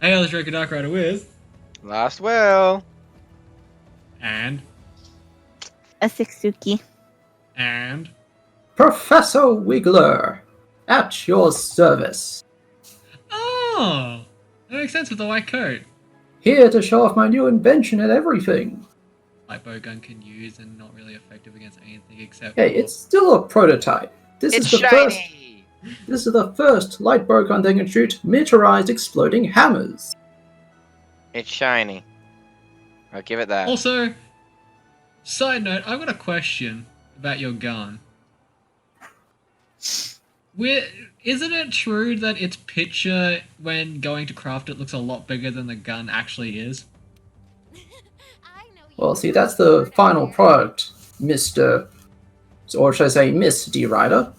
Hey, let's Draco Dark Rider with. Last will. And. A Suki. And. Professor Wiggler, at your service. Oh! That makes sense with the white coat. Here to show off my new invention and everything. Light bow gun can use and not really effective against anything except. Hey, it's still a prototype. It's shiny. This is the first light bow gun that can shoot meteorized exploding hammers. It's shiny. I'll give it that. Also, side note, I've got a question about your gun. Isn't it true that its picture, when going to craft it, looks a lot bigger than the gun actually is? Well, see, that's the final product, Mr. Or should I say Miss D-Rider.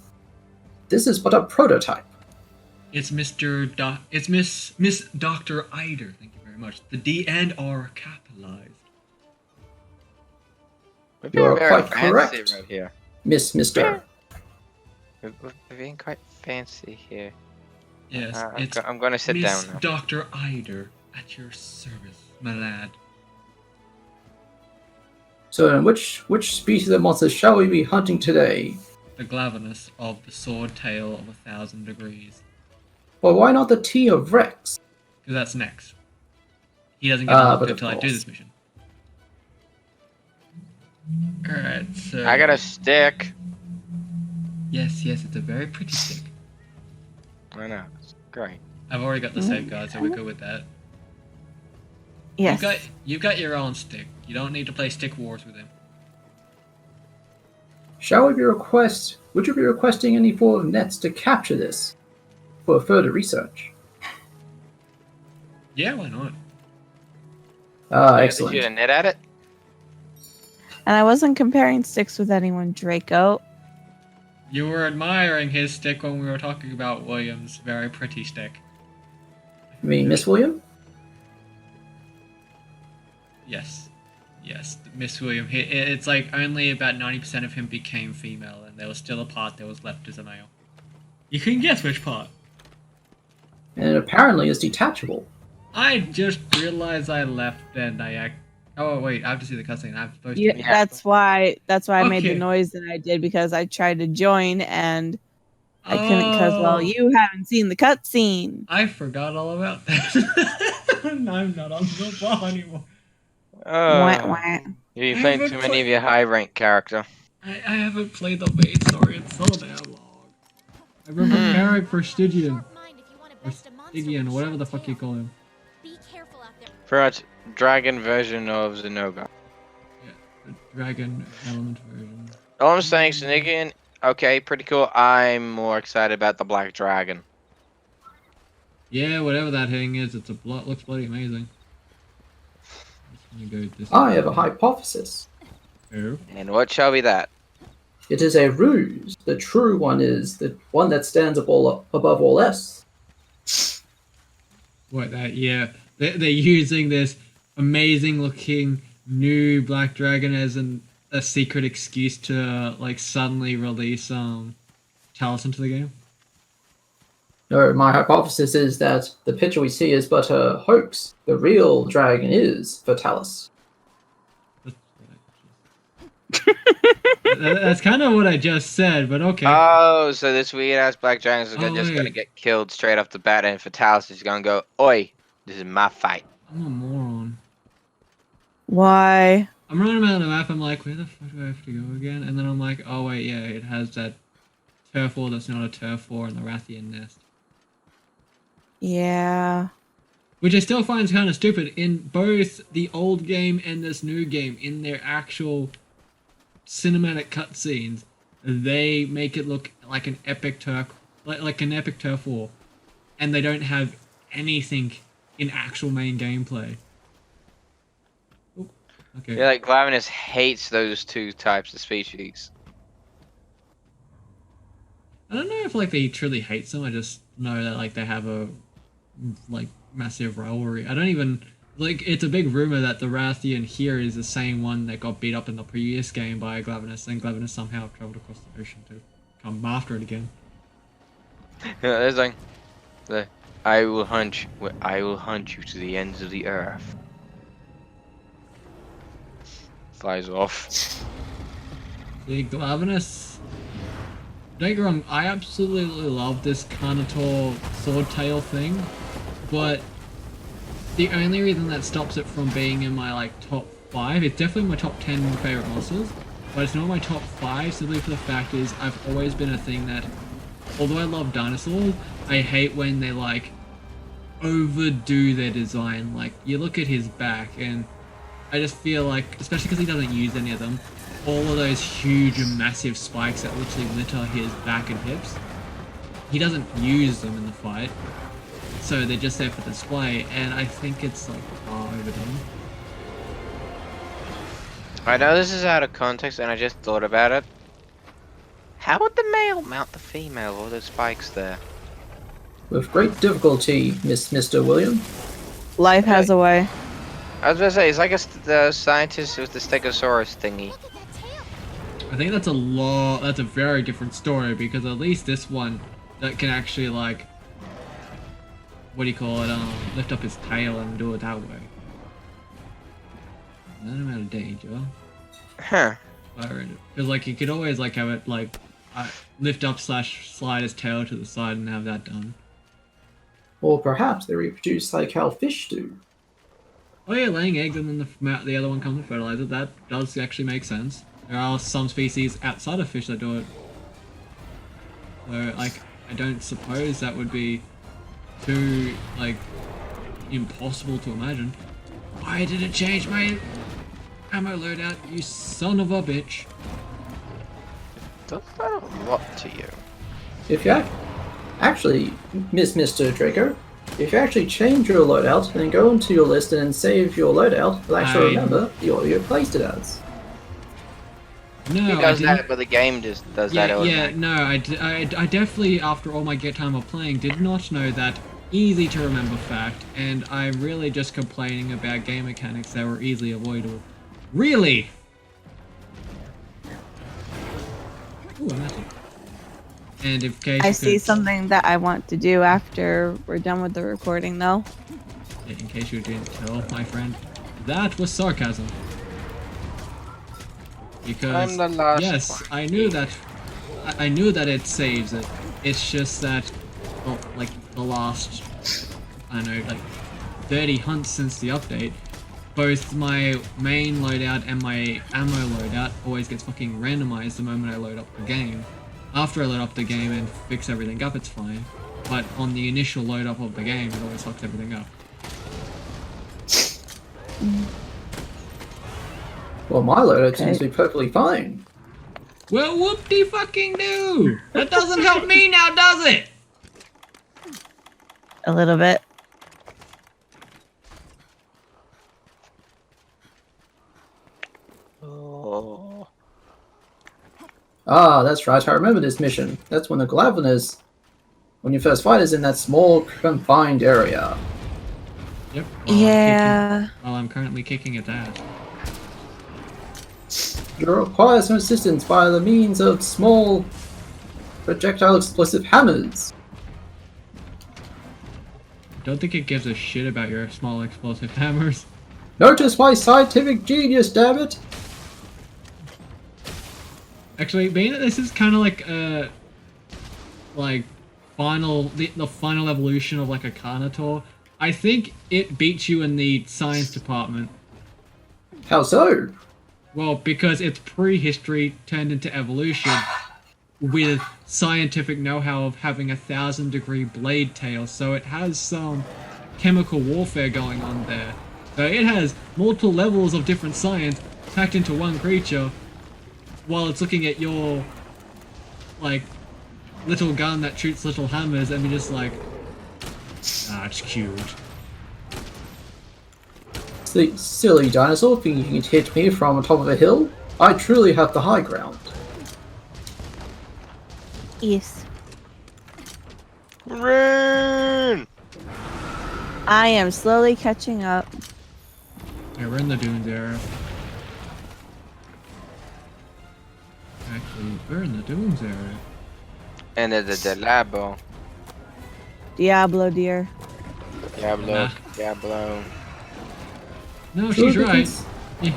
This is but a prototype. It's it's Miss Dr. Eider. Thank you very much. The D and R are capitalized. You are Very quite fancy correct, right here. Mr. We're being quite fancy here. Yes, I'm gonna sit Miss down now. Dr. Eider at your service, my lad. So, then which species of monsters shall we be hunting today? The Glavenous of the sword tail of 1,000 degrees. Well, why not the T of Rex? Because that's next. He doesn't get unlocked but until of I do course. this mission. Alright, so... I got a stick. Yes, it's a very pretty stick. I know. It's great. I've already got the safeguard, so we're good with that. Yes. You've got your own stick. You don't need to play stick wars with him. Would you be requesting any form of nets to capture this for further research? Yeah, why not? Ah, Did excellent. you shoot a net at it? And I wasn't comparing sticks with anyone, Draco. You were admiring his stick when we were talking about William's very pretty stick. You mean Miss William? Yes, Miss William. It's like only about 90% of him became female, and there was still a part that was left as a male. You can guess which part. And it apparently is detachable. I just realized I left, and Oh wait, I have to see the cutscene. I'm supposed Yeah, to. Yeah. that's why I made the Okay. noise that I did, because I tried to join and I couldn't, because well, you haven't seen the cutscene. I forgot all about that. I'm not on the ball anymore. Wah, wah. You're playing too many of your high rank character. I haven't played the main story in so damn long. I remember preparing for Stygian. Or Stygian, whatever the fuck you call him. Be careful out there. Pretty much dragon version of Zenoga. Yeah, the dragon element version. All I'm saying, Sneakin, okay, pretty cool. I'm more excited about the black dragon. Yeah, whatever that thing is, looks bloody amazing. Just gonna go this I way. have a hypothesis. Oh. And what shall be that? It is a ruse. The true one is the one that stands above all else. What that? Yeah, they're using this amazing looking new black dragon as a secret excuse to like suddenly release Talos into the game. No, my hypothesis is that the picture we see is but a hoax. The real dragon is Vitalis. That's kind of what I just said, but okay. Oh, so this weird ass black dragon is just gonna wait. get killed straight off the bat, and Fatalis is gonna go, "Oi, this is my fight." I'm a moron. Why? I'm running around the map, I'm like, where the fuck do I have to go again? And then I'm like, oh wait, yeah, it has that turf war that's not a turf war and the Rathian nest. Yeah. Which I still find kind of stupid in both the old game and this new game, in their actual cinematic cutscenes, they make it look like an epic like an epic turf war, and they don't have anything in actual main gameplay. Oop, okay. Yeah, like Glavenous hates those two types of species. I don't know if like they truly hate them. I just know that like they have a like massive rivalry. I don't even like. It's a big rumor that the Rathian here is the same one that got beat up in the previous game by Glavenous, and Glavenous somehow traveled across the ocean to come after it again. There's like, I will hunt you to the ends of the earth. Flies off. The Glavenous. Don't get me wrong, I absolutely love this Carnotaur swordtail thing, but the only reason that stops it from being in my like top 5, it's definitely my top 10 favorite monsters, but it's not my top 5 simply for the fact is I've always been a thing that, although I love dinosaurs, I hate when they like overdo their design. Like you look at his back and I just feel like, especially because he doesn't use any of them, all of those huge and massive spikes that literally litter his back and hips, he doesn't use them in the fight, so they're just there for display, and I think it's like far overdone. I know this is out of context, and I just thought about it. How would the male mount the female with all those spikes there? With great difficulty, Mr. William. Life has a way. I was gonna say, it's like the scientist with the Stegosaurus thingy. I think that's a very different story, because at least this one that can actually like, what do you call it, lift up his tail and do it that way. Not amount of danger. Huh. Because like you could always like have it like lift up / slide his tail to the side and have that done. Or perhaps they reproduce like how fish do. Oh yeah, laying eggs and then the other one comes with fertilizer. That does actually make sense. There are some species outside of fish that do it. So like, I don't suppose that would be too like impossible to imagine. Why did it change my ammo loadout, you son of a bitch? Does that a lot to you? If you actually, Mr. Draco, if you actually change your loadout and then go into your list and then save your loadout, you'll actually remember the order you placed it as. No, He does that, but the game just does that all Yeah, no, I definitely, after all my time of playing, did not know that easy to remember fact, and I'm really just complaining about game mechanics that were easily avoidable. Really? Ooh, I'm happy. And in case I see something that I want to do after we're done with the recording, though. In case you didn't tell, my friend, that was sarcasm. Because I'm the last yes, one. I knew that. I knew that it saves it. It's just that, well, like the last, I don't know, like 30 hunts since the update, both my main loadout and my ammo loadout always gets fucking randomized the moment I load up the game. After I load up the game and fix everything up, it's fine. But on the initial load up of the game, it always fucks everything up. Well, my loadout seems to be perfectly fine. Well, whoop-de-fucking-do! That doesn't help me now, does it? A little bit. Oh. Ah, that's right, I remember this mission. That's when the Glavenous, when you first fight, is in that small, confined area. Yep. Yeah. I'm currently kicking at that. You require some assistance by the means of small projectile explosive hammers. Don't think it gives a shit about your small explosive hammers. Notice my scientific genius, damn it! Actually, being that this is kind of like the final evolution of like a Carnotaur, I think it beats you in the science department. How so? Well, because it's prehistory turned into evolution with scientific know-how of having 1,000-degree blade tail, so it has some chemical warfare going on there. So it has multiple levels of different science packed into one creature, while it's looking at your, like, little gun that shoots little hammers, and you're just like, ah, it's cute. Silly dinosaur thinking you can hit me from the top of a hill? I truly have the high ground. Yes. Run! I am slowly catching up. Yeah, we're in the dunes area. Actually, we're in the dunes area. And the Labo. Diablo, dear. Diablo. Nah. Diablo. No, Sure, she's right. because-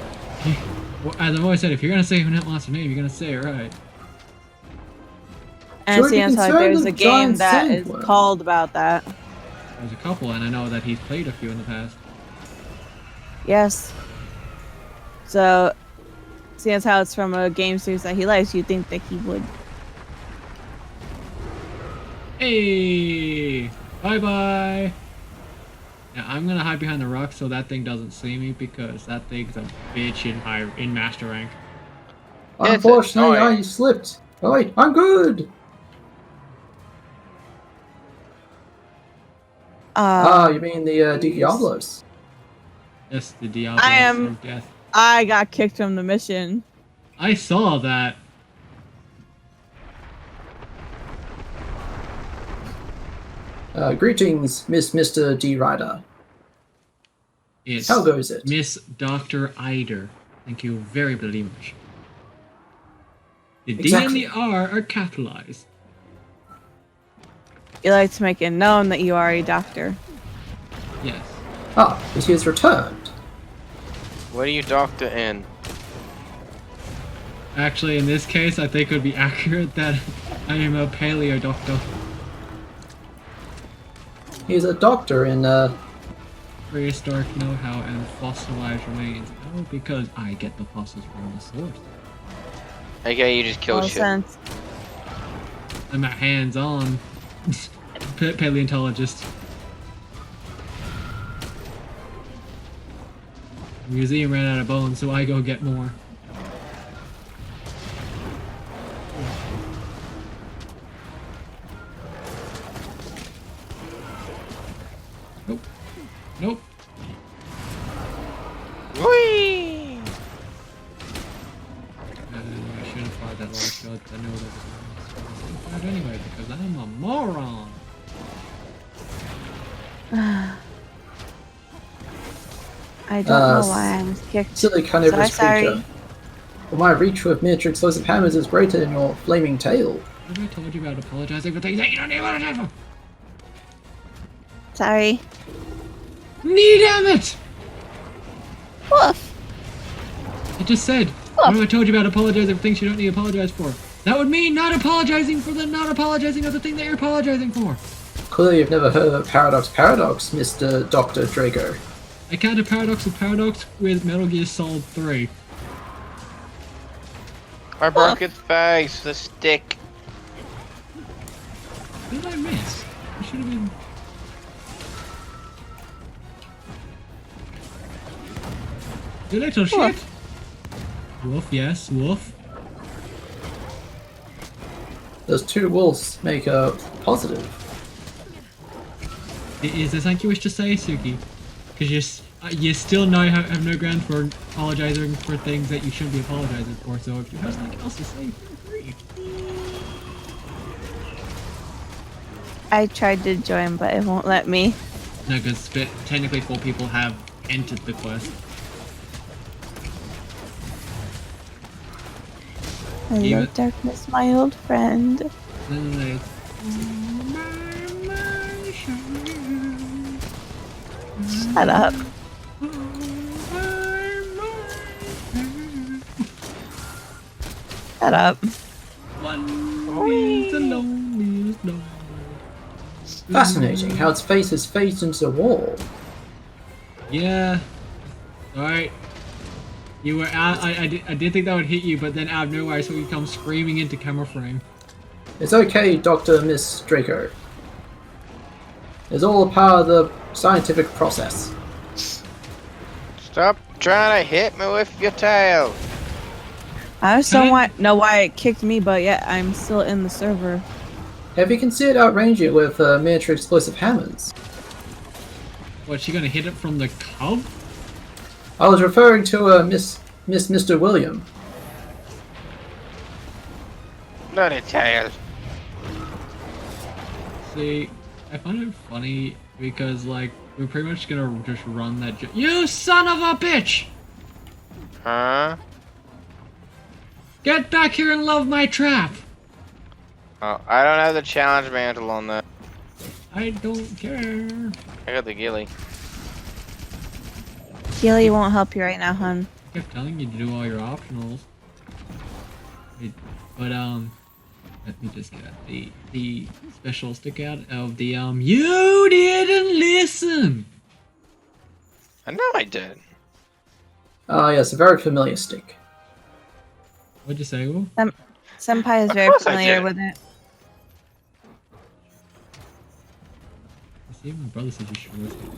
Well, as I've always said, if you're gonna say a net monster name, you're gonna say it right. And Sure, it be seems like concerned there's of a game giant that is sandworm. called about that. There's a couple, and I know that he's played a few in the past. Yes. So, seeing as how it's from a game series that he likes, you'd think that he would. Hey! Bye bye! Now I'm gonna hide behind the rock so that thing doesn't see me because that thing's a bitch in master rank. Unfortunately, annoying. I slipped. Oh wait, I'm good. You mean the Diablos? Yes, the Diablo I am- of death. I got kicked from the mission. I saw that. Greetings, Mr. D. Rider. It's How goes it? Miss Dr. Eider. Thank you very much. The D and Exactly. the R are capitalized. You like to make it known that you are a doctor. Yes. Ah, but he has returned. What are you doctor in? Actually, in this case, I think it would be accurate that I am a paleo doctor. He's a doctor in, Prehistoric know-how and fossilized remains. Oh, because I get the fossils from the source. Okay, you just killed Well, shit. since I'm a hands-on paleontologist. The museum ran out of bones, so I go get more. Nope. Nope. Whee! I should have fired that large shot. I know that was fired anyway because I'm a moron. I don't know why I was kicked. silly carnivorous Sorry. creature. Well, my reach with miniature explosive hammers is greater than your flaming tail. What have I told you about apologizing for things that you don't need to apologize for? Sorry. Knee damn it! Woof. I just said, what have I told you about apologizing for things you don't need to apologize for? That would mean not apologizing for the not apologizing of the thing that you're apologizing for. Clearly, you've never heard of Paradox, Mr. Dr. Draco. I counted Paradox with Paradox with Metal Gear Solid 3. I broke its face, the stick. What did I miss? I should have been... You little shit! Woof, yes, woof. Those two wolves make a positive. Is there something you wish to say, Suki? Because you still have no ground for apologizing for things that you shouldn't be apologizing for, so if you have something else to say, feel free. I tried to join, but it won't let me. No, because technically 4 people have entered the quest. Hello, Even- darkness, my old friend. Then there's... Shut up. Shut up. One is the loneliest dog. Fascinating how its face is phased into the wall. Yeah. Alright. You were out. I did think that would hit you, but then out of nowhere I saw you come screaming into camera frame. It's okay, Dr. Miss Draco. It's all a part of the scientific process. Stop trying to hit me with your tail. I just don't know why it kicked me, but yet I'm still in the server. Have you considered outranging it with miniature explosive hammers? What, she gonna hit it from the cub? I was referring to Mr. William. Bloody tail. See, I find it funny because like we're pretty much gonna just run that. You son of a bitch! Huh? Get back here and love my trap! Oh, I don't have the challenge mantle on that. I don't care. I got the ghillie. Keely won't help you right now, hun. I kept telling you to do all your optionals. But let me just get the special stick out of the You didn't listen. I know I did. Ah, yes, a very familiar stick. What'd you say, Will? Senpai is Of very course I familiar did. with it. See, my brother said you should listen.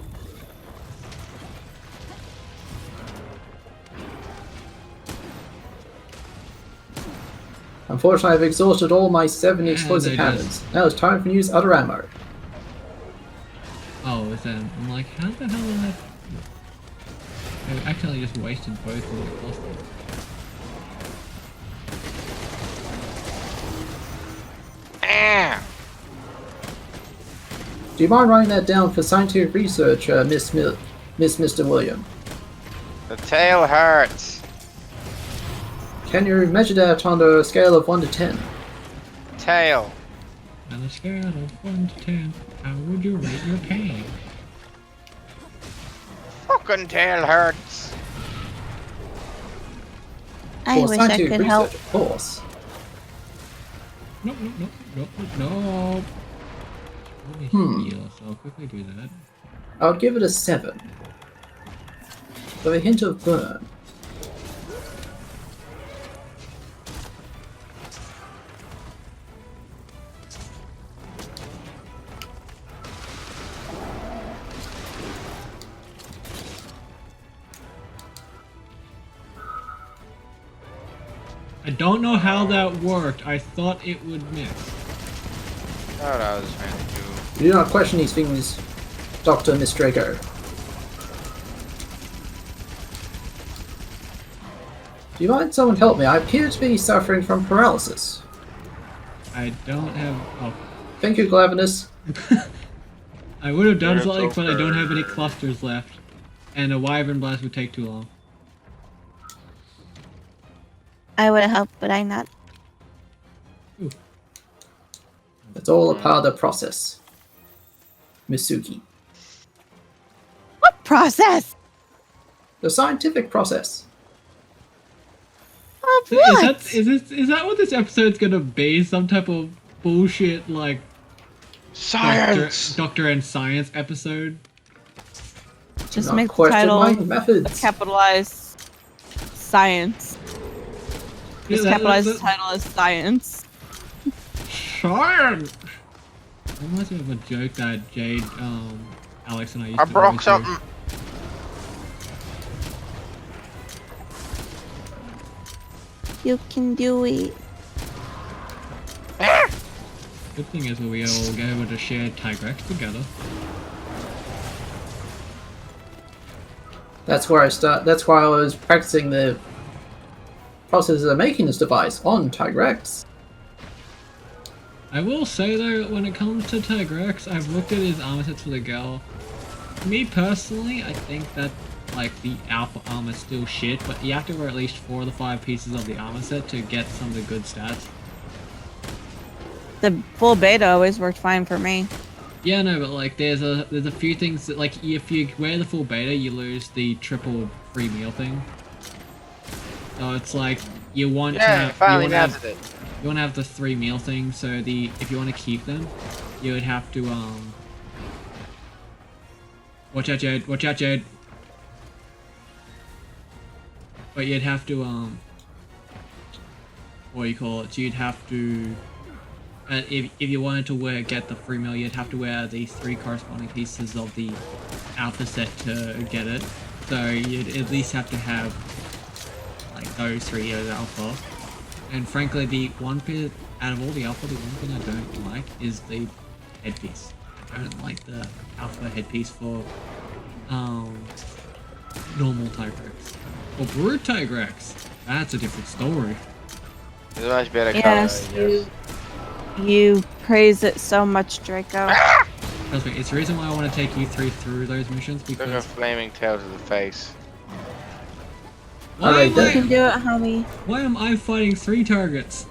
Unfortunately, I've exhausted all my 7 explosive they cannons. Now it's time for me to use other ammo. Oh, is that? I'm like, how the hell did that? I accidentally just wasted both of the clusters. Ah! Do you mind writing that down for scientific research, Mr. William? The tail hurts. Can you measure that on a scale of 1 to 10? Tail. On a scale of 1 to 10, how would you rate your pain? Fucking tail hurts. I For wish I scientific could research, help. of course. Nope, nope, nope, nope, nope. Let me heal, so I'll quickly do that. I would give it a 7. With a hint of burn. I don't know how that worked. I thought it would miss. That's what I was trying to do. You do not question these things, Dr. Miss Draco. Do you mind someone help me? I appear to be suffering from paralysis. I don't have. Oh, Thank you, Glavenous. I would have done You're something, so but I don't have fair. any clusters left, and a wyvern blast would take too long. I would have helped, but I'm not. Ooh. It's all a part of the process. Miss Suki. What process? The scientific process. Of what? Is that what this episode's gonna be? Some type of bullshit like Science. Doctor and Science episode? Just Not make the question title my methods. capitalize science. Just Yeah, capitalize the title as science. Science. That reminds me of a joke that Jade, Alex and I used I to broke always do. something. You can do it. Ah! Good thing is we all go able to share Tigrex together. That's where that's why I was practicing the process of making this device on Tigrex. I will say though, when it comes to Tigrex, I've looked at his armor sets for the girl. Me personally, I think that like the alpha armor's still shit, but you have to wear at least 4 of the 5 pieces of the armor set to get some of the good stats. The full beta always worked fine for me. Yeah, no, but like there's a few things that like if you wear the full beta, you lose the triple free meal thing. So it's like you want to Yeah, have, finally you want to mastered it. you want to have the 3 meal thing. So if you want to keep them, you would have to watch out, Jade! Watch out, Jade! But you'd have to what do you call it? So you'd have to. If you wanted to get the free meal, you'd have to wear the 3 corresponding pieces of the alpha set to get it. So you'd at least have to have like those 3 as alpha. And frankly, the one bit out of all the alpha, the one thing I don't like is the headpiece. I don't like the alpha headpiece for normal Tigrex. Or brute Tigrex. That's a different story. It's a much better Yes, color, I guess. You praise it so much, Draco. Trust me, it's the reason why I want to take you three through those missions Took a because flaming tail to the face. why Alright, You am can I, do it, homie. why am I fighting 3 targets?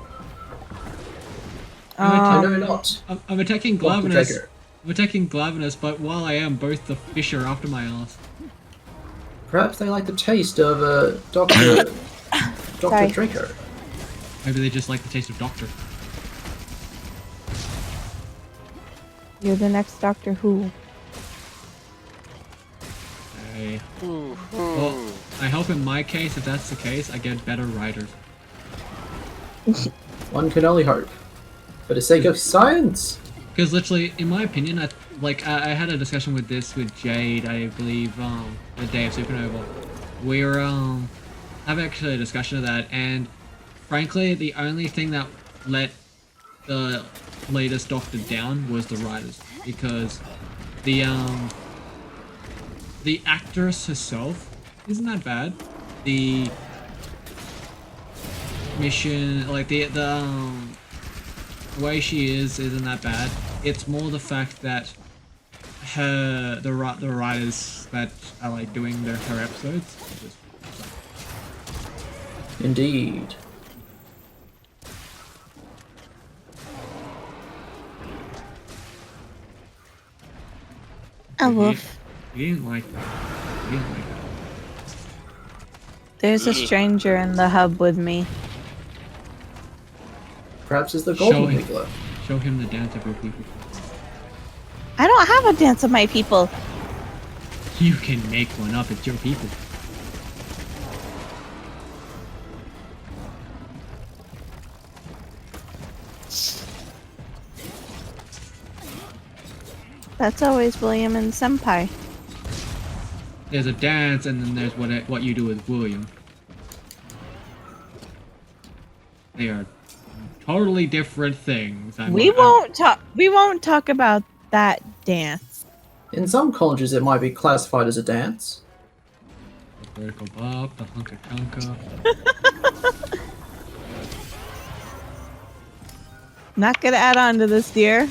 I know Um, not. I'm attacking Dr. Glavenous. Draco. I'm attacking Glavenous, but while I am, both the fish are after my ass. Perhaps they like the taste of Dr. Sorry. Draco. Maybe they just like the taste of Doctor. You're the next Doctor Who. Hey. Ooh, Well, I hope in my case, if that's the case, I get better riders. One can only hope. For the sake of science. Because literally, in my opinion, I had a discussion with Jade, I believe, the day of Supernova. We were having actually a discussion of that, and frankly, the only thing that let the latest Doctor down was the writers, because the actress herself isn't that bad. The mission, like the way she isn't that bad. It's more the fact that the writers that are like doing her episodes. Indeed. A wolf. You didn't like that. You didn't like that. There's a stranger in the hub with me. Perhaps it's the Show golden him. wiggler. Show him the dance of your people. I don't have a dance of my people. You can make one up. It's your people. That's always William and Senpai. There's a dance, and then there's what you do with William. They are totally different things. We won't talk about that dance. In some colleges, it might be classified as a dance. The vertical bop, the hunka chunka. Not gonna add on to this, dear.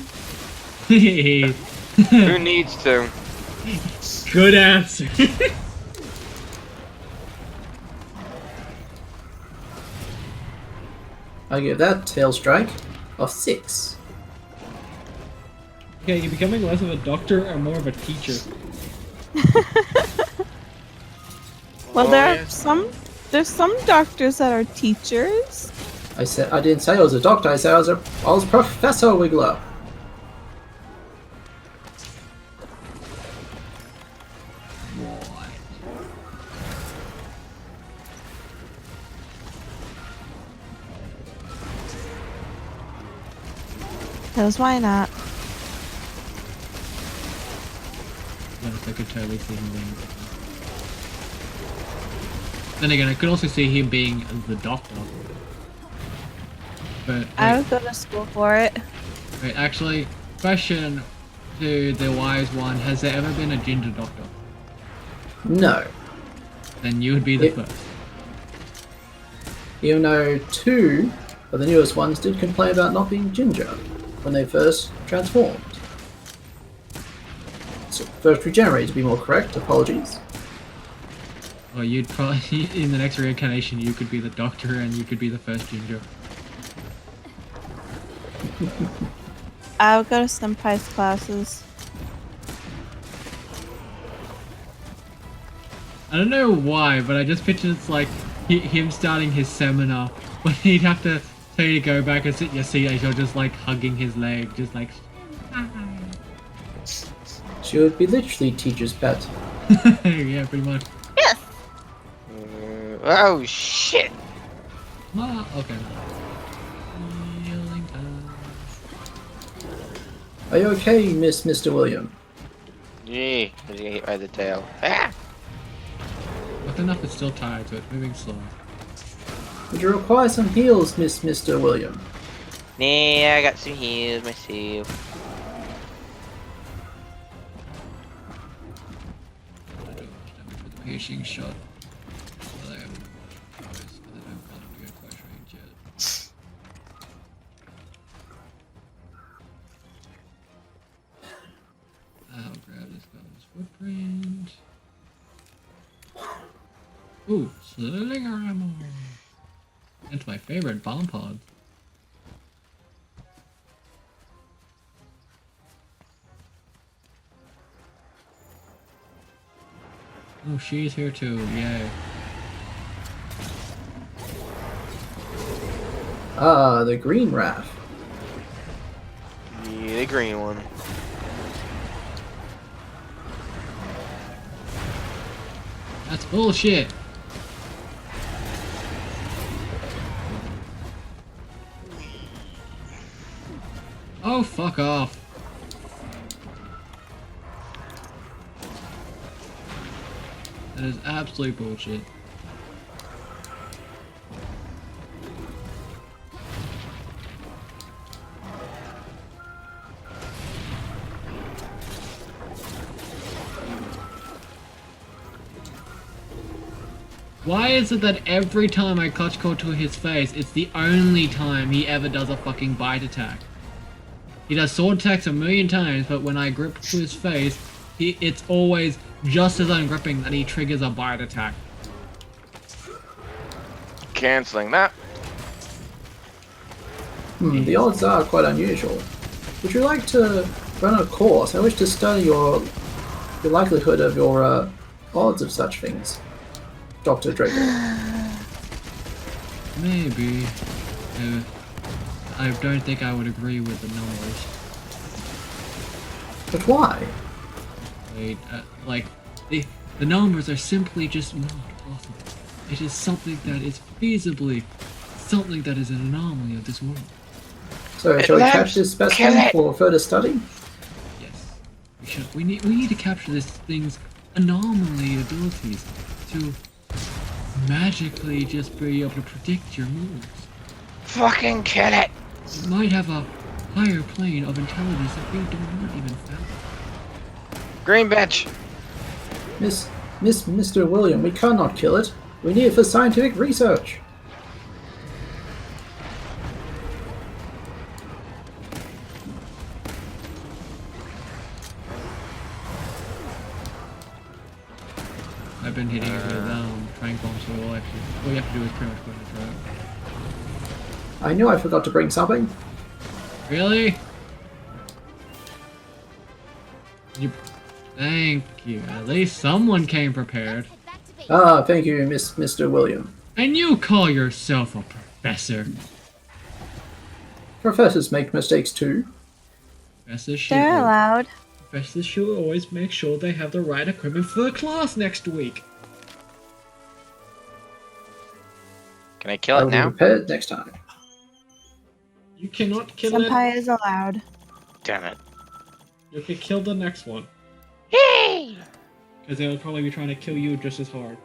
Who needs to? Good answer. I give that tail strike of 6. Okay, you're becoming less of a doctor and more of a teacher. Well, Oh, there yeah. are there's some doctors that are teachers. I didn't say I was a doctor. I said I was Professor Wiggler. Cause why not? Yes, I could totally see him being. Then again, I could also see him being the doctor. But I wait, would go to school for it. wait, actually, question to the wise one: has there ever been a ginger doctor? No. Then you would be the Yep. first. Even though 2 of the newest ones did complain about not being ginger when they first transformed. So first regenerated, to be more correct. Apologies. Or you'd probably in the next reincarnation you could be the doctor and you could be the first ginger. I would go to Senpai's classes. I don't know why, but I just pictured it's like him starting his seminar, but he'd have to tell you to go back and sit in your seat and you're just like hugging his leg, just like. She would be literally teacher's pet. Yeah, pretty much. Yes. Oh shit! Ah, okay. Healing time. Are you okay, Mr. William? Yeah, I just get hit by the tail. Ah! But enough is still tired, so it's moving slow. Would you require some heals, Mr. William? Nah, I got some heals myself. Piercing shot. Well, I haven't close, but I don't got to go close range yet. Skull's footprint. Ooh, slinger ammo. That's my favorite bomb pod. Oh, she's here too, yay. Ah, the green raft. Yeah, the green one. That's bullshit. Oh, fuck off. That is absolute bullshit. Why is it that every time I clutch core to his face, it's the only time he ever does a fucking bite attack? He does sword attacks a million times, but when I grip to his face, it's always just as I'm gripping that he triggers a bite attack. Canceling that. The odds are quite unusual. Would you like to run a course? I wish to study your likelihood of your odds of such things, Dr. Draco. Maybe. I don't think I would agree with the numbers. But why? Wait, like, the numbers are simply just not possible. It is something that is feasibly something that is an anomaly of this world. So, shall we catch this specimen for further study? Yes, we should. We need to capture this thing's anomaly abilities to magically just be able to predict your moves. Fucking kill it! It might have a higher plane of intelligence that we do not even fathom. Green bench. Mr. William, we cannot kill it. We need it for scientific research. I've been hitting it with trank bombs, so all you have to do is pretty much put in a trap. I knew I forgot to bring something. Really? Thank you. At least someone came prepared. Ah, thank you, Mr. William. And you call yourself a professor? Professors make mistakes too. Professors They're allowed. Professors should always make sure they have the right equipment for the class next week. Can I kill I it will be now? prepared next time. You cannot kill it. Senpai is allowed. Damn it. You can kill the next one. Yay! Because they'll probably be trying to kill you just as hard.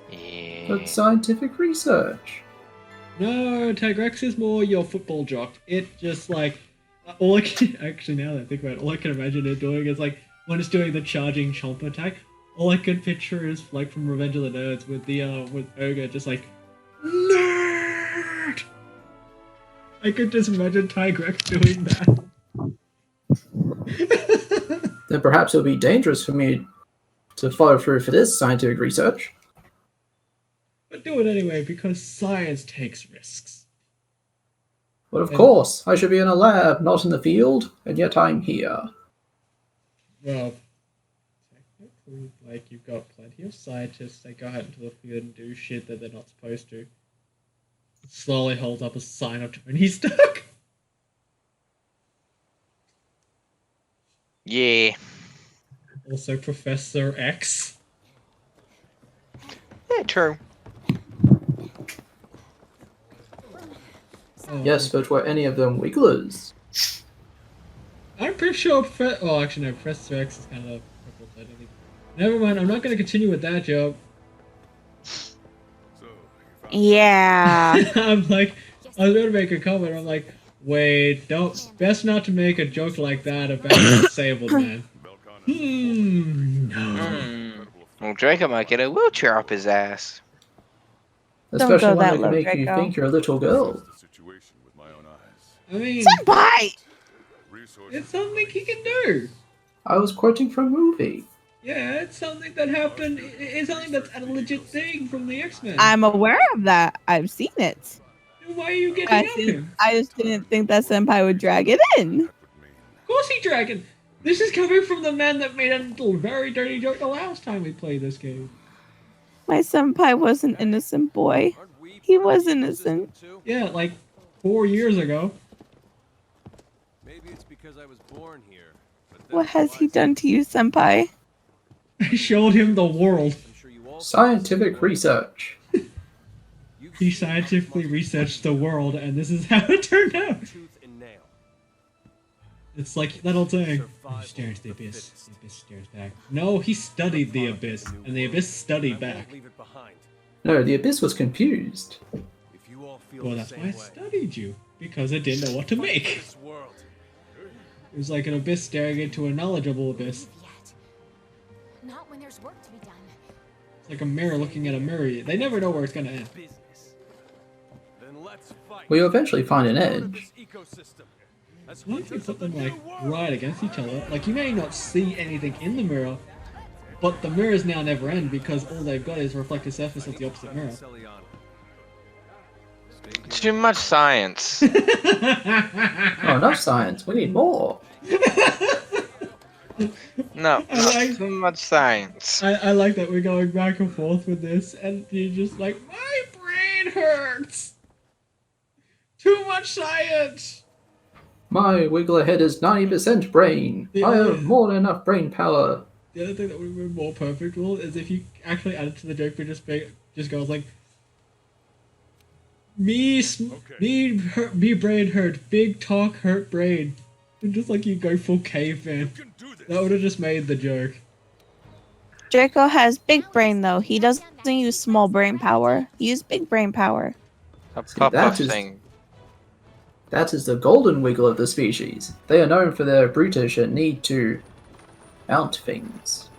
Yeah. But scientific research. No, Tigrex is more your football jock. It just like all I can actually now that I think about it, all I can imagine it doing is like when it's doing the charging chomp attack. All I can picture is like from Revenge of the Nerds with the with Ogre just like nerd. I could just imagine Tigrex doing that. Then perhaps it would be dangerous for me to follow through for this scientific research. But do it anyway because science takes risks. But of course, I should be in a lab, not in the field, and yet I'm here. Well, technically, like you've got plenty of scientists that go out into the field and do shit that they're not supposed to. Slowly holds up a sign of Tony Stark. Yeah. Also, Professor X. Yeah, true. Oh, Yes, but were any of them wigglers? I'm pretty sure oh, actually, no, Professor X is kind of a purple blood. Never mind, I'm not going to continue with that joke. Yeah. I'm like, I was going to make a comment, I'm like, wait, best not to make a joke like that about a disabled man. No. Well, Draco might get a wheelchair up his ass. Don't Especially go one that that low, can make you Draco. think you're a little girl. I mean, Senpai! It's something he can do. I was quoting from a movie. Yeah, it's something that happened. It's something that's a legit thing from the X-Men. I'm aware of that. I've seen it. Why are you getting at him? I just didn't think that Senpai would drag it in. Of course he dragging. This is coming from the man that made a little very dirty joke the last time we played this game. My Senpai was an innocent boy. He was innocent. Yeah, like 4 years ago. Maybe it's because I was born here. What has he done to you, Senpai? I showed him the world. Scientific research. He scientifically researched the world, and this is how it turned out. It's like that old saying, "You stare into the abyss stares back." No, he studied the abyss, and the abyss studied back. No, the Abyss was confused. Well, that's why it studied you, because it didn't know what to make. It was like an abyss staring into a knowledgeable abyss. Not when there's work to be done. It's like a mirror looking at a mirror. They never know where it's gonna end. We'll eventually find an edge. Once you put them like right against each other, like you may not see anything in the mirror, but the mirrors now never end because all they've got is a reflective surface of the opposite mirror. Too much science. Oh, enough science. We need more. No, like- too much science. I like that we're going back and forth with this, and you're just like, my brain hurts. Too much science. My Wiggler head is 90% brain. I have more than enough brain power. The other thing that would have been more perfect, Will, is if you actually added to the joke, but just goes like, me brain hurt, big talk hurt brain, and just like you go full caveman. That would have just made the joke. Draco has big brain though. He doesn't use small brain power. He uses big brain power. A pop-up that is- thing. That is the golden wiggle of the species. They are known for their brutish and need to mount things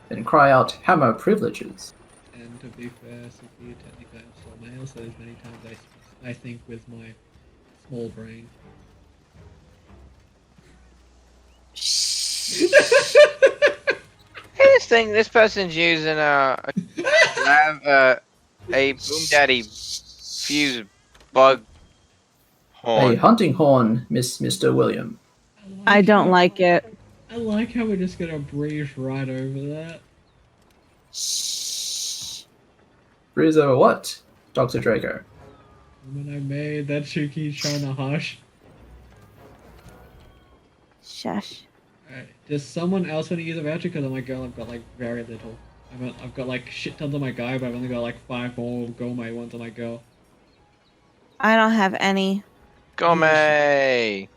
and cry out hammer privileges. And to be fair, Suki technically I'm still male, so there's many times I think with my small brain. I just think this person's using a Boom Daddy fuse bug A horn. hunting horn, Mr. William. I don't like it. I like how we're just gonna breeze right over that. Breeze over what, Dr. Draco? When I made that Suki's trying to hush. Shush. Alright, does someone else want to use a voucher? Because on my girl I've got like very little. I've got like shit tons on my guy, but I've only got like 5 more gourmet ones on my girl. I don't have any. Gomey!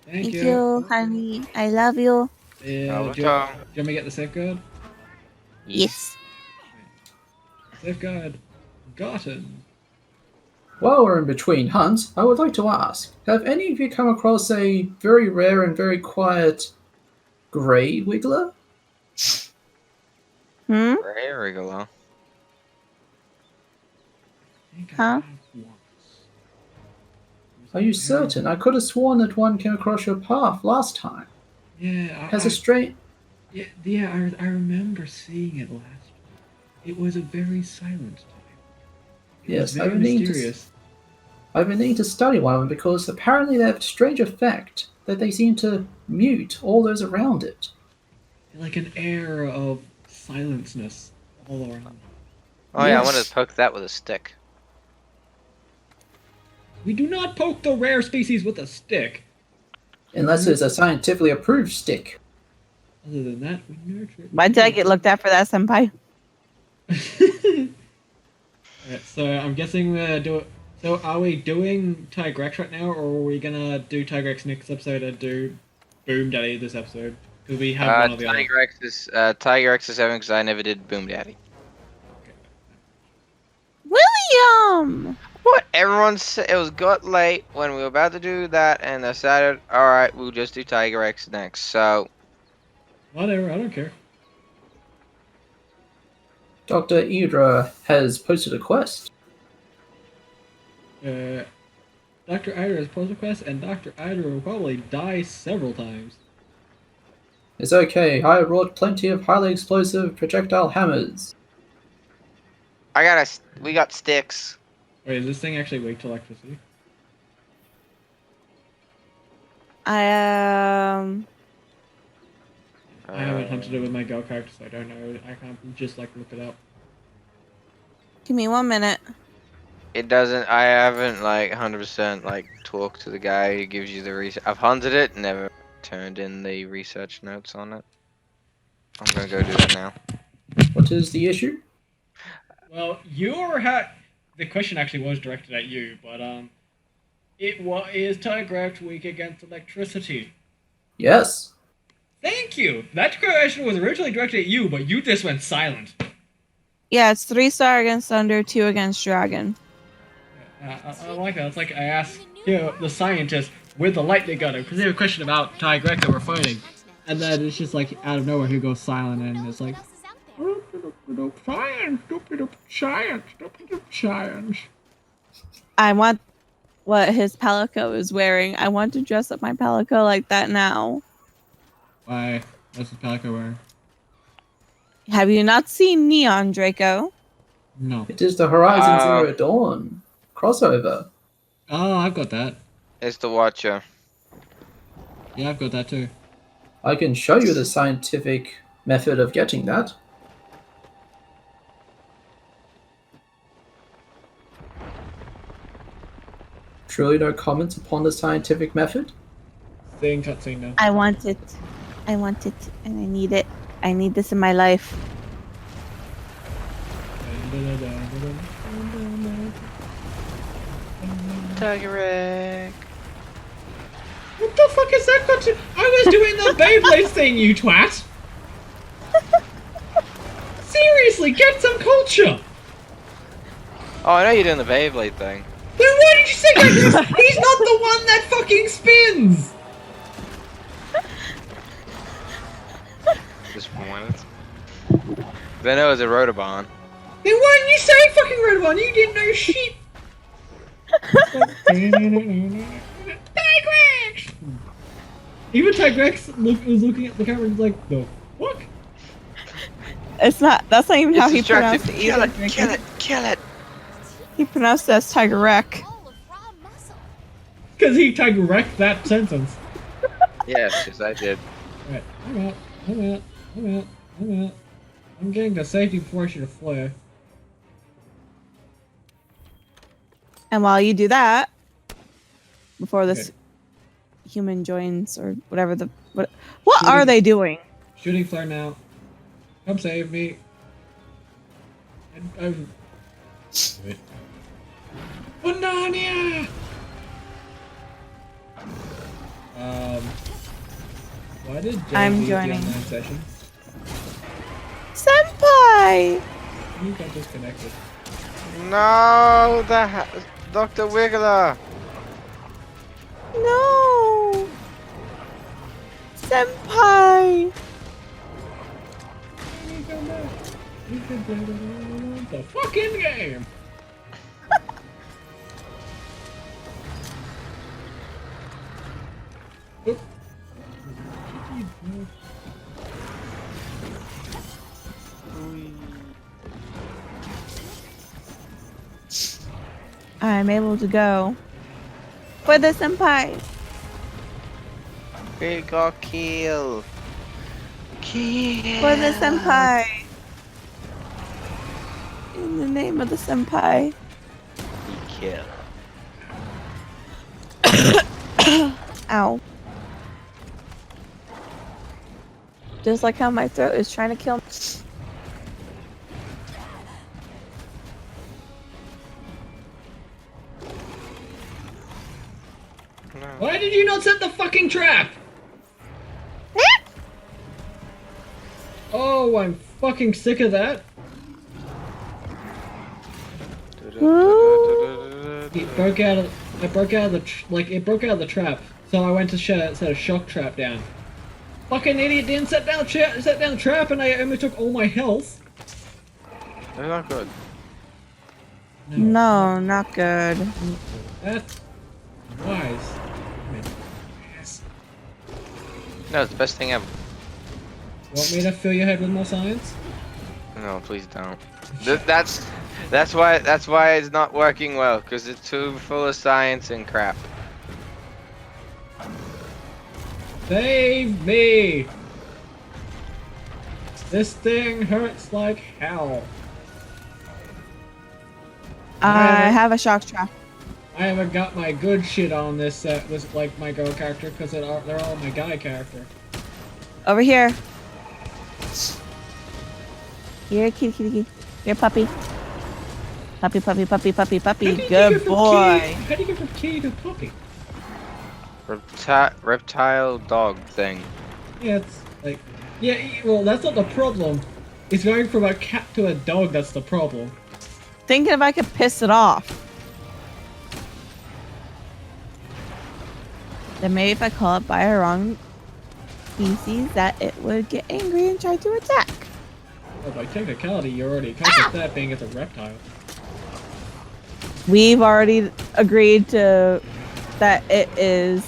Thank Thank you, honey. I love you. Yeah, do you want me to get the safeguard? Yes. Safeguard gotten. While we're in between hunts, I would like to ask, have any of you come across a very rare and very quiet grey wiggler? Hmm? Very regular. Huh? Are you certain? I could have sworn that one came across your path last time. Yeah, Has a strange... yeah, I remember seeing it last time. It was a very silent time. It Yes, was very mysterious. I've been needing to study one of them because apparently they have a strange effect that they seem to mute all those around it. Like an air of silenceness all around. Oh yeah, I Yes. wanted to poke that with a stick. We do not poke the rare species with a stick. Unless it's a scientifically approved stick. Other than that, we nurture it. Why did I get looked at for that, Senpai? Alright, so I'm guessing we're doing. So are we doing Tigrex right now, or are we gonna do Tigrex next episode and do Boom Daddy this episode? Because we have one or the other. Tigrex is having because I never did Boom Daddy. William! What? Everyone said it was got late when we were about to do that, and they decided, alright, we'll just do Tigrex next. So, Whatever, I don't care. Dr. Idra has posted a quest. Dr. Dr. Eider has puzzle quest, and Dr. Eider will probably die several times. It's okay. I brought plenty of highly explosive projectile hammers. We got sticks. Wait, is this thing actually weak to electricity? I I haven't hunted it with my Go character, so I don't know. I can't just like look it up. Give me 1 minute. It doesn't. I haven't like 100% like talked to the guy who gives you the research. I've hunted it, never turned in the research notes on it. I'm gonna go do that now. What is the issue? Well, the question actually was directed at you, but is Tigrex weak against electricity? Yes. Thank you. That question was originally directed at you, but you just went silent. Yeah, it's 3-star against Thunder, 2 against Dragon. I like that. It's like I asked the scientist with the light they got him because they have a question about Tigrex that we're fighting, and then it's just like out of nowhere he goes silent and it's like. Science. I want what his Palico is wearing. I want to dress up my Palico like that now. Why? What's his Palico wearing? Have you not seen Neon, Draco? No. It is the Horizon Zero Dawn crossover. Oh, I've got that. It's the Watcher. Yeah, I've got that too. I can show you the scientific method of getting that. Truly no comments upon the scientific method? Seeing cutscene now. I want it. I want it, and I need it. I need this in my life. Tigrex. What the fuck is that got to? I was doing the Beyblade thing, you twat! Seriously, get some culture! Oh, I know you're doing the Beyblade thing. Then why did you say that? He's not the one that fucking spins! Disappointed. Then it was a Rotobahn. Then why didn't you say fucking Rotobahn? You didn't know shit! Tigrex! Even Tigrex was looking at the camera and was like, the fuck? It's not. That's not even how he Distracted. pronounced it Kill either. it! Kill it! Kill it! He pronounced it as Tigerek. All of raw muscle. Because he Tigrex that sentence. Yes, I did. Right, I'm out. I'm getting the safety portion of Flare. And while you do that, before this Okay. human joins or whatever what are they doing? Shooting Flare now. Come save me. I'm... Banania! Why did Jade I'm leave the joining. online session? Senpai! You got disconnected. No, Dr. Wiggler. No! Senpai! You come back. You can play the fucking game! Oop. I'm able to go. For the senpai! We got kill. Kill. For the senpai! In the name of the senpai. Kill. Ow. Just like how my throat is trying to kill me. Why did you not set the fucking trap? Oh, I'm fucking sick of that. It broke out of. It broke out of the trap. So I went to set a shock trap down. Fucking idiot didn't set down the trap, and I almost took all my health. They're not good. No, not good. That's wise. I mean, yes. No, it's the best thing ever. Want me to fill your head with more science? No, please don't. That's why it's not working well, because it's too full of science and crap. Save me! This thing hurts like hell. I have a shock trap. I haven't got my good shit on this like my girl character because they're all my guy character. Over here. Here, kitty, kitty, kitty. Here, puppy. Puppy, puppy, puppy, puppy, puppy. Good boy. How do you go from kitty to puppy? Reptile dog thing. Yeah, it's like, yeah. Well, that's not the problem. It's going from a cat to a dog. That's the problem. Thinking if I could piss it off. Then maybe if I call it by a wrong species, that it would get angry and try to attack. Well, by technicality, you already covered that being it's a reptile. We've already agreed to that it is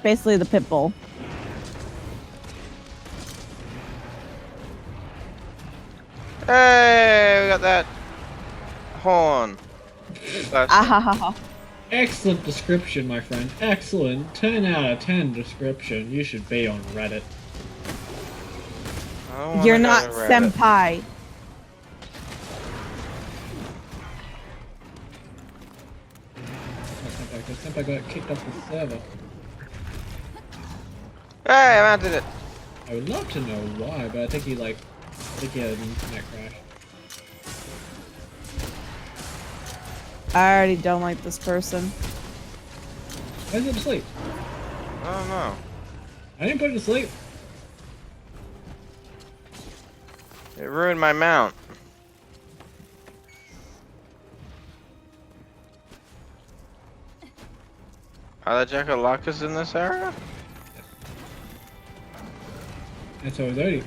basically the pit bull. Hey, we got that horn. Ah, Excellent description, my friend. Excellent. 10 out of 10 description. You should be on Reddit. you're not senpai. Because Senpai got kicked off the server. Hey, I mounted it. I would love to know why, but I think he had an internet crash. I already don't like this person. Why is it asleep? I don't know. I didn't put it to sleep. It ruined my mount. Are there Jackalacas in this area? And so is Odie.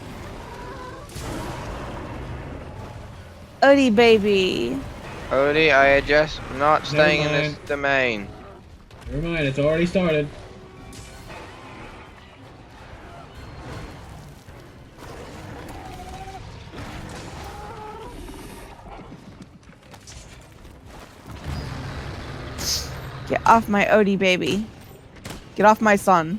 Odie baby. Odie, I adjust not staying in this mind. domain. Never mind, it's already started. Get off my Odie baby. Get off my son.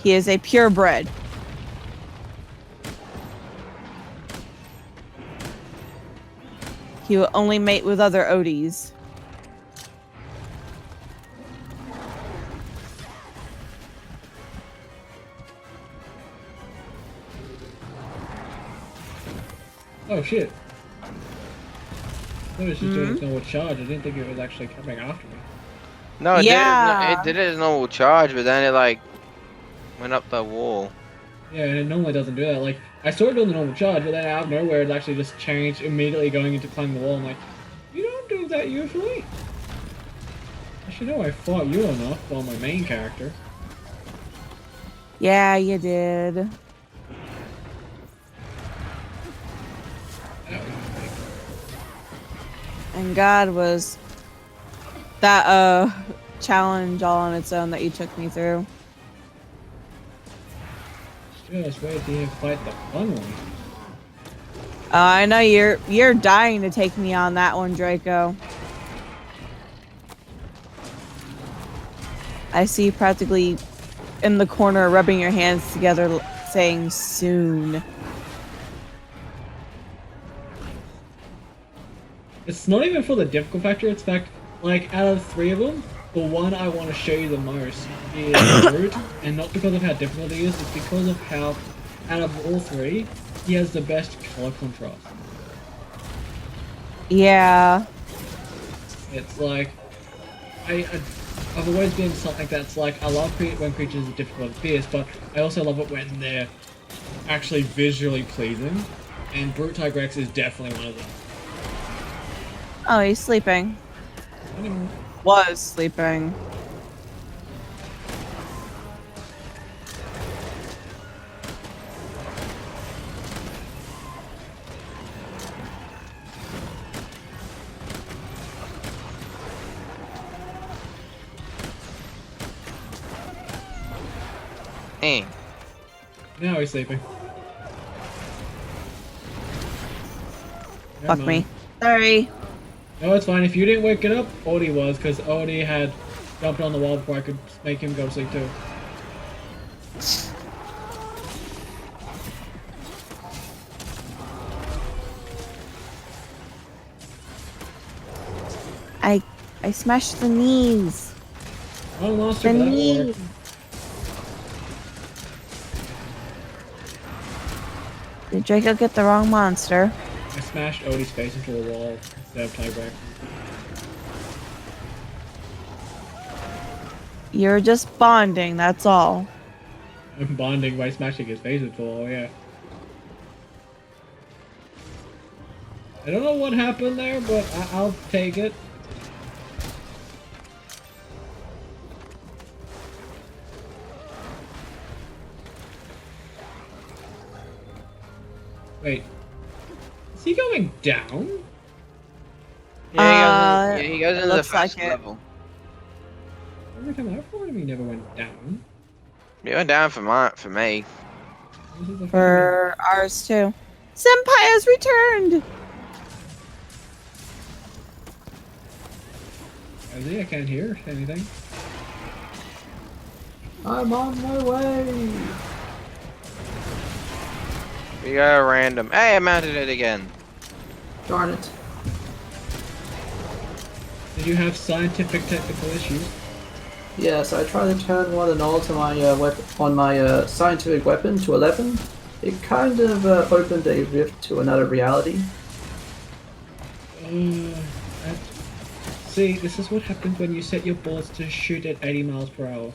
He is a purebred. He will only mate with other Odies. Oh shit. I thought it was just doing its normal charge. I didn't think it was actually coming after me. No, it Yeah. did its normal charge, but then it like went up the wall. Yeah, and it normally doesn't do that. Like, I saw it doing the normal charge, but then out of nowhere it actually just changed, immediately going into climb the wall. I'm like, you don't do that usually. I should know I fought you enough on my main character. Yeah, you did. That was big. And God was that challenge all on its own that you took me through. Just wait till you fight the fun one. I know you're dying to take me on that one, Draco. I see you practically in the corner rubbing your hands together saying soon. It's not even for the difficult factor, it's fact, like, out of 3 of them, the one I want to show you the most is Brute, and not because of how difficult he is, it's because of how, out of all 3, he has the best color contrast. Yeah. It's like, I've always been something that's like, I love when creatures are difficult and fierce, but I also love it when they're actually visually pleasing, and Brute Tigrex is definitely one of them. Oh, he's sleeping. Anyway. Was sleeping. Hey. Now he's sleeping. Never Fuck mind. me. Sorry. No, it's fine. If you didn't wake it up, Odie was, because Odie had jumped on the wall before I could make him go to sleep too. I smashed the knees. Oh, monster, The but that knees. worked. Did Draco get the wrong monster? I smashed Odie's face into a wall instead of Tigrex. You're just bonding, that's all. I'm bonding by smashing his face into a wall, yeah. I don't know what happened there, but I'll take it. Wait. Is he going down? Yeah, he goes into the looks like first it. level. Every time I've heard him, he never went down. He went down for me. This is the For ours too. Senpai has returned! Is he? I can't hear anything. I'm on my way. We got a random. Hey, I mounted it again. Darn it. Did you have scientific technical issues? Yes, I tried to turn one and all to my on my scientific weapon to 11. It kind of opened a rift to another reality. See, this is what happens when you set your bullets to shoot at 80 miles per hour.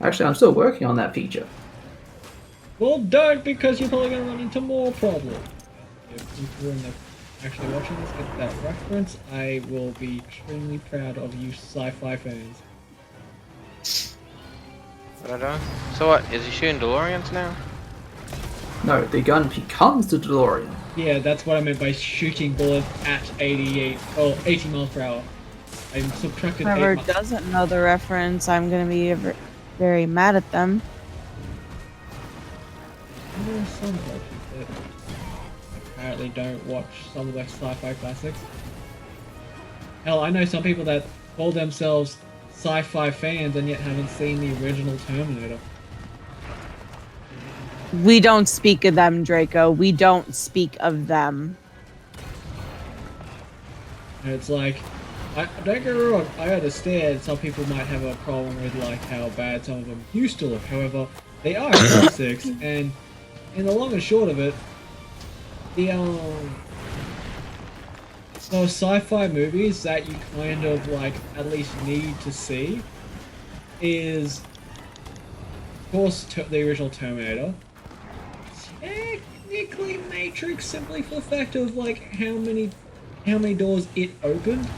Actually, I'm still working on that feature. Well, don't, because you're probably going to run into more problems. If you're actually watching this, get that reference, I will be extremely proud of you sci-fi fans. What I do? So what? Is he shooting DeLoreans now? No, the gun becomes the DeLorean. Yeah, that's what I meant by shooting bullets at 80 miles per hour. I subtracted 8 Whoever miles. doesn't know the reference, I'm gonna be very mad at them. There are some people that apparently don't watch some of the sci-fi classics. Hell, I know some people that call themselves sci-fi fans and yet haven't seen the original Terminator. We don't speak of them, Draco. We don't speak of them. And it's like, don't get me wrong, I understand some people might have a problem with like how bad some of them used to look. However, they are classics, and in the long and short of it, those sci-fi movies that you kind of like at least need to see is, of course, the original Terminator. Technically Matrix, simply for the fact of like how many doors it opened,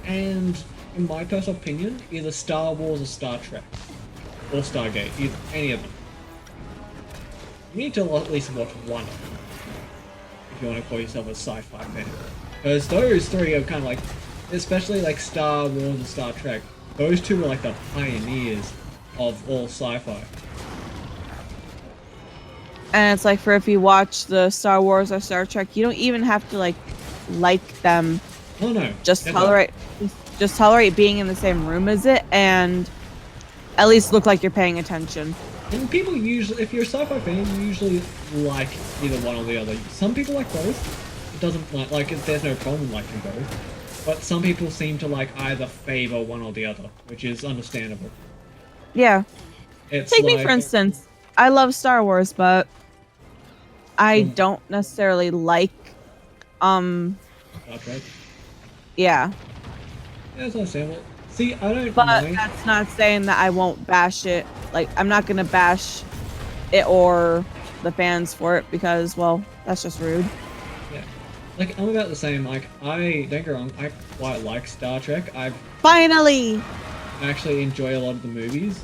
and in my personal opinion, either Star Wars or Star Trek or Stargate, either, any of them. You need to at least watch one of them if you want to call yourself a sci-fi fan, because those three are kind of like, especially like Star Wars and Star Trek, those two were like the pioneers of all sci-fi. And it's like, for if you watch the Star Wars or Star Trek, you don't even have to like them. Oh no. Just never. tolerate being in the same room as it, and at least look like you're paying attention. And people usually, if you're a sci-fi fan, you usually like either one or the other. Some people like both. It doesn't like there's no problem liking both. But some people seem to like either favor one or the other, which is understandable. Yeah. It's Take me like, for instance. I love Star Wars, but I don't necessarily like Star Trek. yeah. Yeah, it's understandable. See, I don't But mind. that's not saying that I won't bash it. Like, I'm not gonna bash it or the fans for it, because, well, that's just rude. Yeah. Like, I'm about the same. Like, don't get me wrong, I quite like Star Trek. I Finally! actually enjoy a lot of the movies.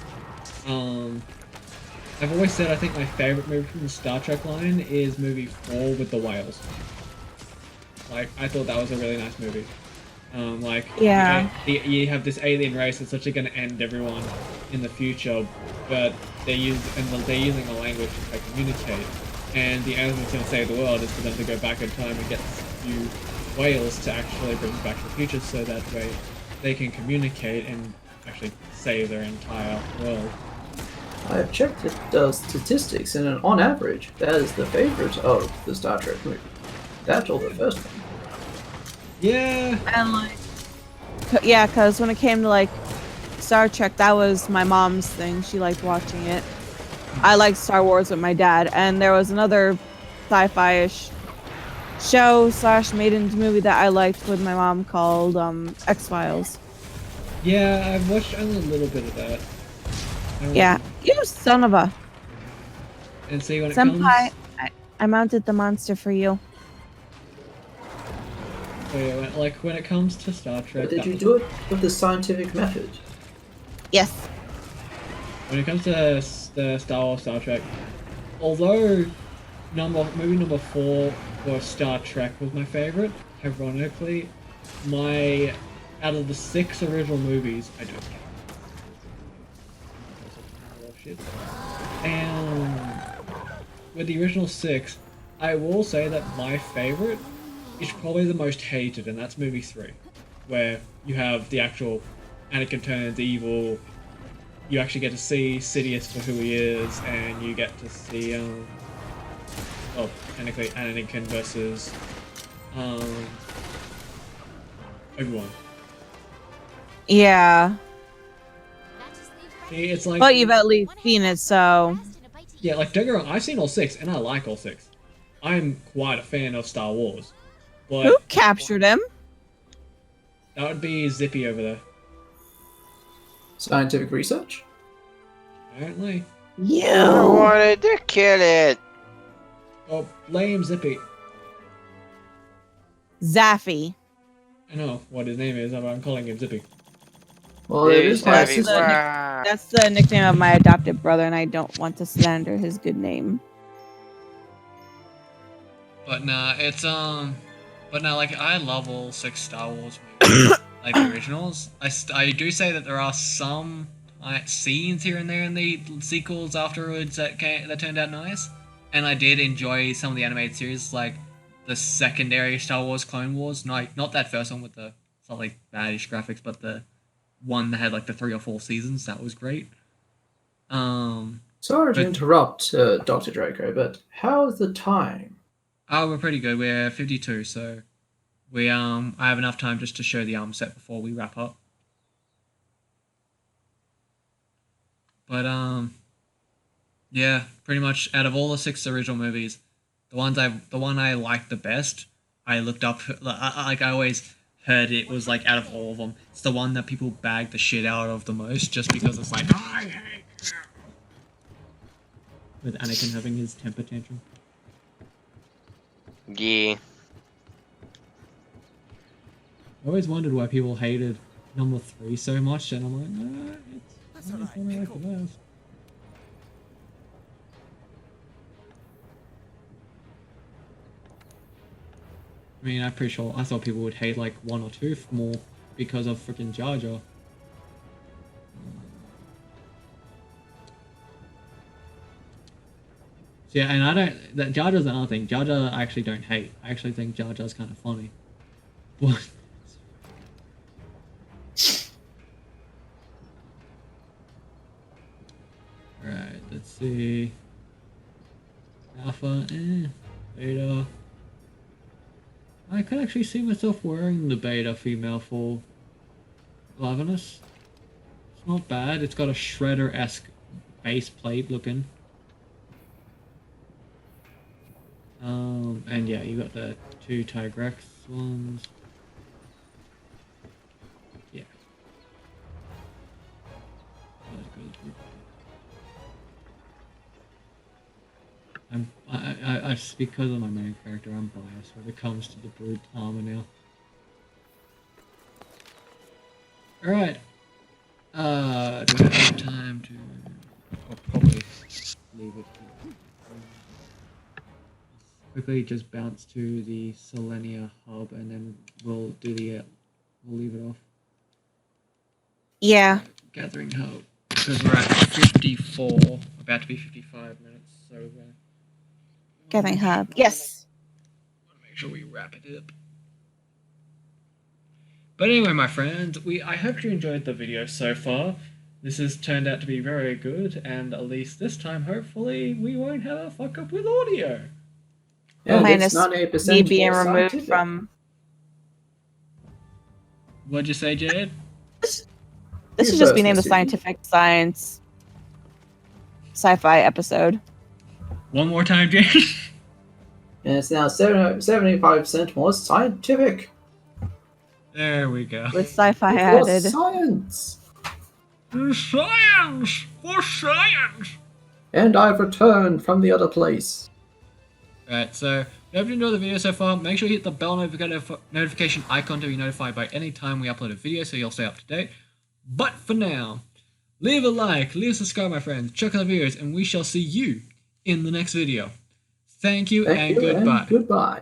I've always said I think my favorite movie from the Star Trek line is movie 4 with the whales. Like, I thought that was a really nice movie. Yeah. You have this alien race that's actually going to end everyone in the future, but they're using a language to communicate. And the only thing that's going to save the world is for them to go back in time and get a few whales to actually bring back the future, so that way they can communicate and actually save their entire world. I have checked the statistics, and on average, that is the favorite of the Star Trek movie. That or the first one. Yeah. And like, yeah, because when it came to like Star Trek, that was my mom's thing. She liked watching it. I liked Star Wars with my dad, and there was another sci-fi-ish show / made into movie that I liked with my mom called X-Files. Yeah, I've watched only a little bit of that. Yeah, you son of a And see when it senpai. comes. I mounted the monster for you. So yeah, when it comes to Star Trek, But did you do it with the scientific method? Yes. when it comes to the Star Wars, Star Trek, although movie number 4 for Star Trek was my favorite, ironically, out of the 6 original movies, I don't care. Shit. And with the original 6, I will say that my favorite is probably the most hated, and that's movie 3, where you have the actual Anakin turns evil. You actually get to see Sidious for who he is, and you get to see technically Anakin versus Obi-Wan. Yeah. See, it's like, But you've at least seen it, so yeah, like don't get me wrong, I've seen all 6, and I like all 6. I'm quite a fan of Star Wars, but who captured him? that would be Zippy over there. Scientific research? Apparently. I You. wanted to kill it. Oh, lame Zippy. Zaffy. I know what his name is, but I'm calling him Zippy. Well, it is my That's sister. That's the nickname of my adopted brother, and I don't want to slander his good name. But nah, like I love all 6 Star Wars movies, like the originals. I do say that there are some scenes here and there in the sequels afterwards that turned out nice, and I did enjoy some of the animated series, like the secondary Star Wars Clone Wars. Not that first one with the slightly baddish graphics, but the one that had like the 3 or 4 seasons. That was great. Sorry to But- interrupt, Dr. Draco, but how's the time? Oh, we're pretty good. We're 52, so I have enough time just to show the set before we wrap up. But yeah, pretty much out of all the 6 original movies, the one I liked the best, I looked up, I always heard it was like out of all of them, it's the one that people bag the shit out of the most, just because it's like, I hate you. With Anakin having his temper tantrum. Yeah. I always wondered why people hated number 3 so much, and I'm like, nah, it's one I like the best. I mean, I'm pretty sure I thought people would hate like 1 or 2 more because of freaking Jar Jar. So yeah, and that Jar Jar's another thing. Jar Jar I actually don't hate. I actually think Jar Jar's kind of funny. But Alright, let's see. Alpha, Beta. I could actually see myself wearing the Beta female for Glavenous. It's not bad. It's got a Shredder-esque base plate looking. And yeah, you got the 2 Tigrex ones. Yeah. I because of my main character, I'm biased when it comes to the brute armor now. Alright. Do we have time to... I'll probably leave it here. Quickly just bounce to the Selenia hub, and then we'll do the We'll leave it off. Yeah. Gathering hope. Because we're at 54, about to be 55 minutes, so Gathering hub. Yes. make sure we wrap it up. But anyway, my friends, I hope you enjoyed the video so far. This has turned out to be very good, and at least this time, hopefully, we won't have a fuck up with audio. Yeah, Minus it's 98% me being more removed scientific. from. What'd you say, Jade? This You should just be first, named the Miss Suki. Scientific Science Sci-Fi episode. One more time, Jade. And it's now 75% more scientific. There we go. With sci-fi For added. science! Science! For science! And I've returned from the other place. Right, so if you hope you enjoyed the video so far, make sure you hit the bell notification icon to be notified by any time we upload a video so you'll stay up to date. But for now, leave a like, leave a subscribe, my friends, check out the videos, and we shall see you in the next video. Thank you Thank and you goodbye. and goodbye.